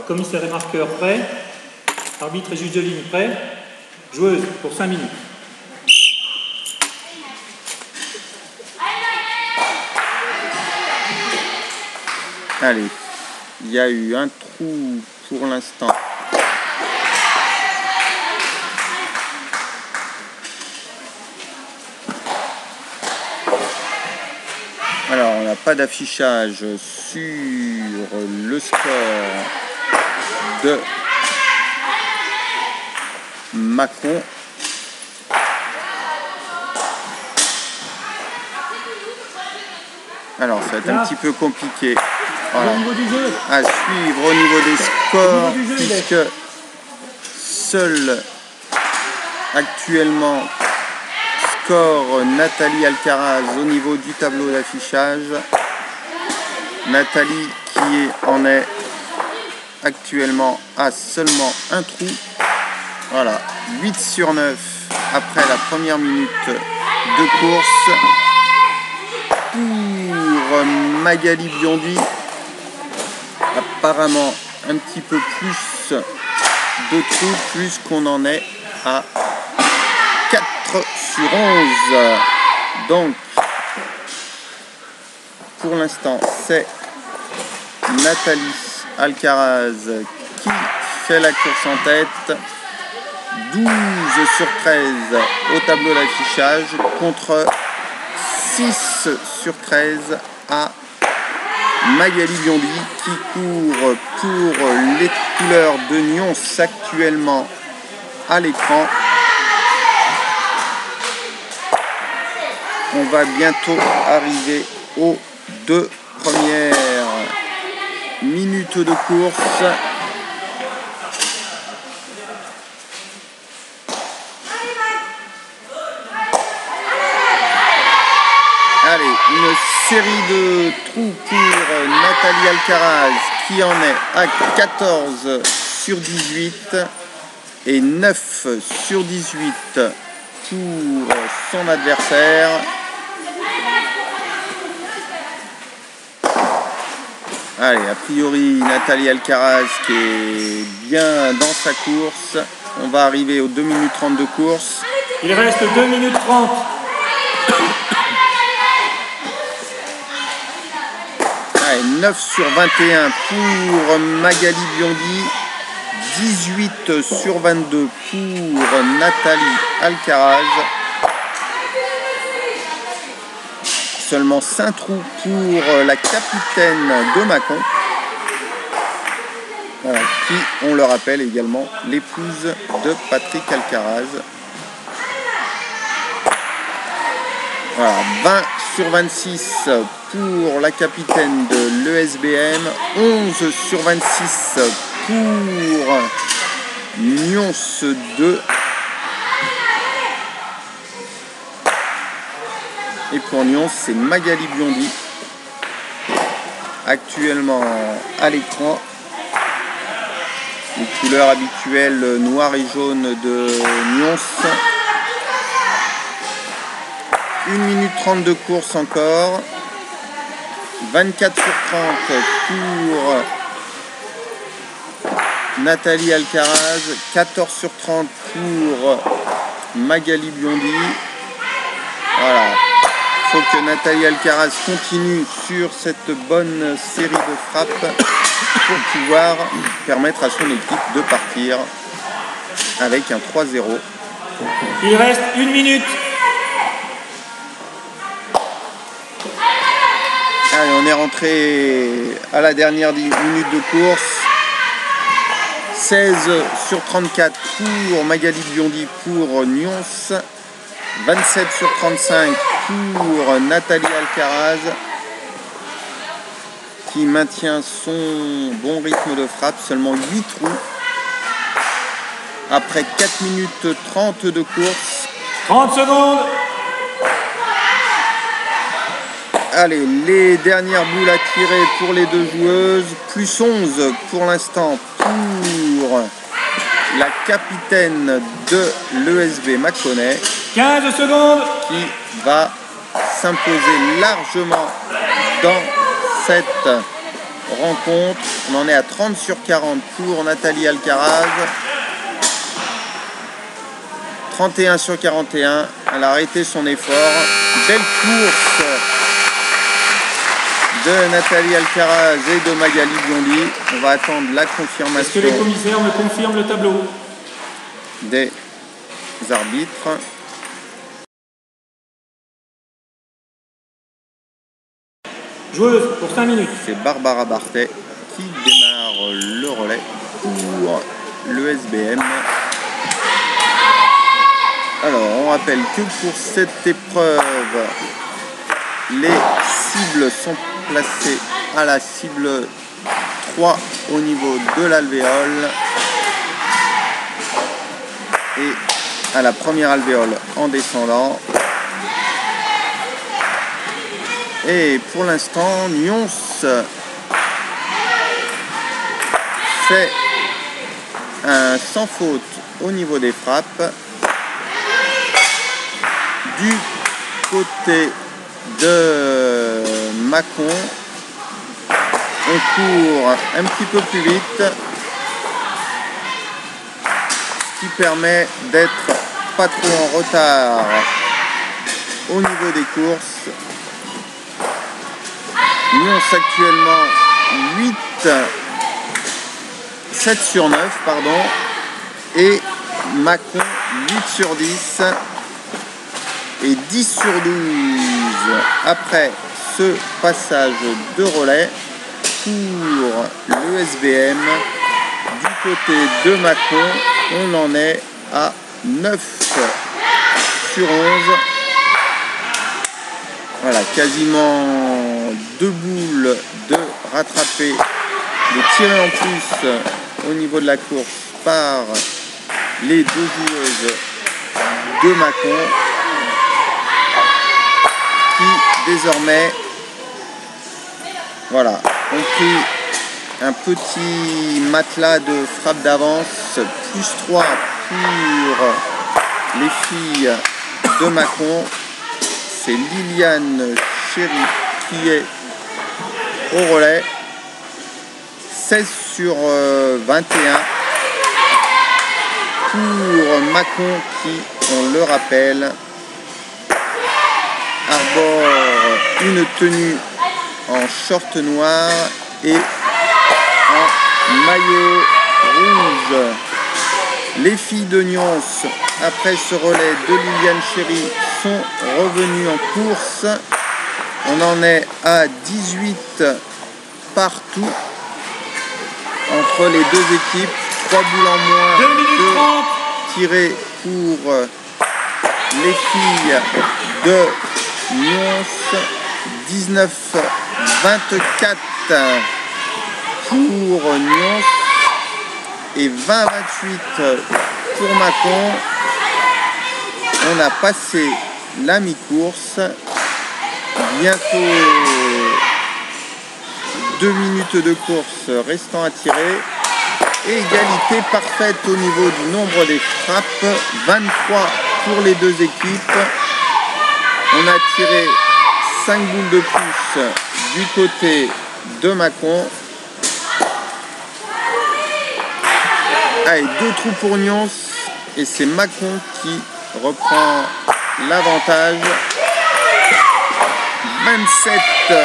Commissaire et marqueur prêt. Arbitre et juge de ligne prêt. Joueuse pour 5 minutes. Allez, il y a eu un trou pour l'instant. Alors, on n'a pas d'affichage sur le score de Mâcon. Alors, ça va être un petit peu compliqué. Voilà. À suivre au niveau des scores, puisque seul actuellement score Nathalie Alcaraz au niveau du tableau d'affichage. Nathalie qui en est actuellement à seulement un trou. Voilà, 8 sur 9 après la première minute de course. Pour Magali Biondi, apparemment un petit peu plus de trous, plus qu'on en est à 4 sur 11. Donc, pour l'instant, c'est Nathalie Alcaraz qui fait la course en tête. 12 sur 13 au tableau d'affichage contre 6 sur 13 à Magali Biondi qui court pour les couleurs de Nyons actuellement à l'écran. On va bientôt arriver aux 2 premières minutes de course. Allez, une série de trous pour Nathalie Alcaraz qui en est à 14 sur 18 et 9 sur 18 pour son adversaire. Allez, a priori Nathalie Alcaraz qui est bien dans sa course. On va arriver aux 2 minutes 30 de course. Il reste 2 minutes 30. Allez, 9 sur 21 pour Magali Biondi. 18 sur 22 pour Nathalie Alcaraz. Seulement 5 trous pour la capitaine de Mâcon. Voilà, qui, on le rappelle également, l'épouse de Patrick Alcaraz. Voilà, 20 sur 26 pour la capitaine de l'ESBM. 11 sur 26 pour Nyons 2. Et pour Nyons, c'est Magali Biondi, actuellement à l'écran. Les couleurs habituelles noir et jaune de Nyons. 1 minute 30 de course encore. 24 sur 30 pour Nathalie Alcaraz. 14 sur 30 pour Magali Biondi. Voilà. Il faut que Nathalie Alcaraz continue sur cette bonne série de frappes pour pouvoir permettre à son équipe de partir avec un 3-0. Il reste 1 minute. Allez, on est rentré à la dernière minute de course. 16 sur 34 pour Magali Biondi pour Nyons. 27 sur 35 pour Nathalie Alcaraz qui maintient son bon rythme de frappe, seulement 8 trous après 4 minutes 30 de course. 30 secondes. Allez, les dernières boules à tirer pour les deux joueuses, plus 11 pour l'instant pour la capitaine de l'ESB Mâconnais. 15 secondes. Qui va s'imposer largement dans cette rencontre. On en est à 30 sur 40 pour Nathalie Alcaraz. 31 sur 41. Elle a arrêté son effort. Belle course de Nathalie Alcaraz et de Magali Biondi. On va attendre la confirmation. Est-ce que les commissaires me confirment le tableau des arbitres. Joueuse pour 5 minutes. C'est Barbara Bartet qui démarre le relais pour l'ESBM. Alors, on rappelle que pour cette épreuve, les cibles sont placées à la cible 3 au niveau de l'alvéole et à la première alvéole en descendant. Et pour l'instant, Nyons fait un sans faute au niveau des frappes. Du côté de Mâcon, on court un petit peu plus vite, ce qui permet d'être pas trop en retard au niveau des courses. Nyons actuellement 7 sur 9 pardon, et Mâcon 8 sur 10 et 10 sur 12 après ce passage de relais pour l'ESBM. Du côté de Mâcon, on en est à 9 sur 11. Voilà, quasiment 2 boules de rattraper, de tirer en plus au niveau de la course par les 2 joueuses de Mâcon qui désormais voilà, ont pris un petit matelas de frappe d'avance, plus 3 pour les filles de Mâcon. C'est Liliane Chéry qui est au relais. 16 sur 21 pour Mâcon qui, on le rappelle, arbore une tenue en short noir et en maillot rouge. Les filles de Nyons, après ce relais de Liliane Chéry, sont revenues en course. On en est à 18 partout entre les 2 équipes. 3 boules en moins 2 minutes 30 tirées pour les filles de Nyons. 19-24 pour Nyons et 20-28 pour Mâcon. On a passé la mi-course. Bientôt 2 minutes de course restant à tirer. Et égalité parfaite au niveau du nombre des frappes. 23 pour les 2 équipes. On a tiré 5 boules de plus du côté de Mâcon. Allez, 2 trous pour Nyons et c'est Mâcon qui reprend l'avantage. 27-25.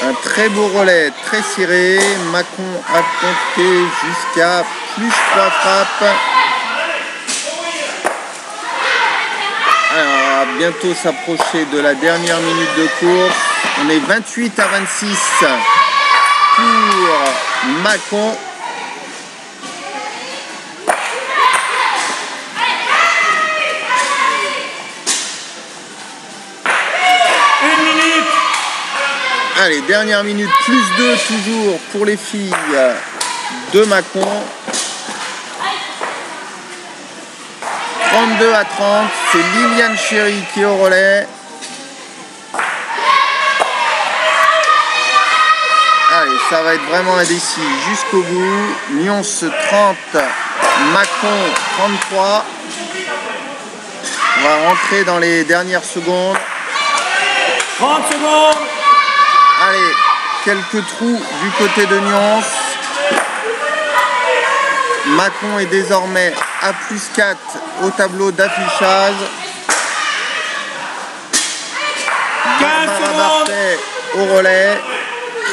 Un très beau relais, très ciré. Mâcon a compté jusqu'à plus 3 frappes. Alors, on va bientôt s'approcher de la dernière minute de course. On est 28-26 pour Mâcon. Allez, dernière minute, plus 2 toujours pour les filles de Mâcon. 32-30, c'est Liliane Chéry qui est au relais. Allez, ça va être vraiment indécis jusqu'au bout. Nyons 30, Mâcon 33. On va rentrer dans les dernières secondes. 30 secondes. Allez, quelques trous du côté de Nyons. Mâcon est désormais à +4 au tableau d'affichage. 15 Barbara secondes. Bartet au relais.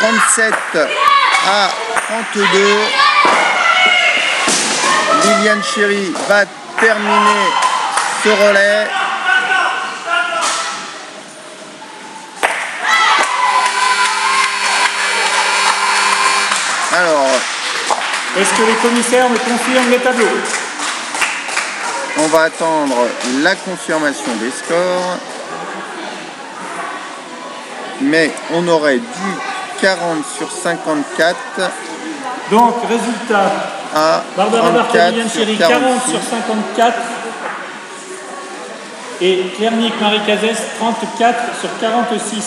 37 à 32. Liliane Chéry va terminer ce relais. Alors, Est-ce que les commissaires me confirment les tableaux? on va attendre la confirmation des scores. Mais on aurait dû 40 sur 54 Donc, résultat, à Barbara Bartet, 34 Liliane sur Chéry, 40 46. sur 54. Et Claire-Nick Marie Cazès, 34 sur 46.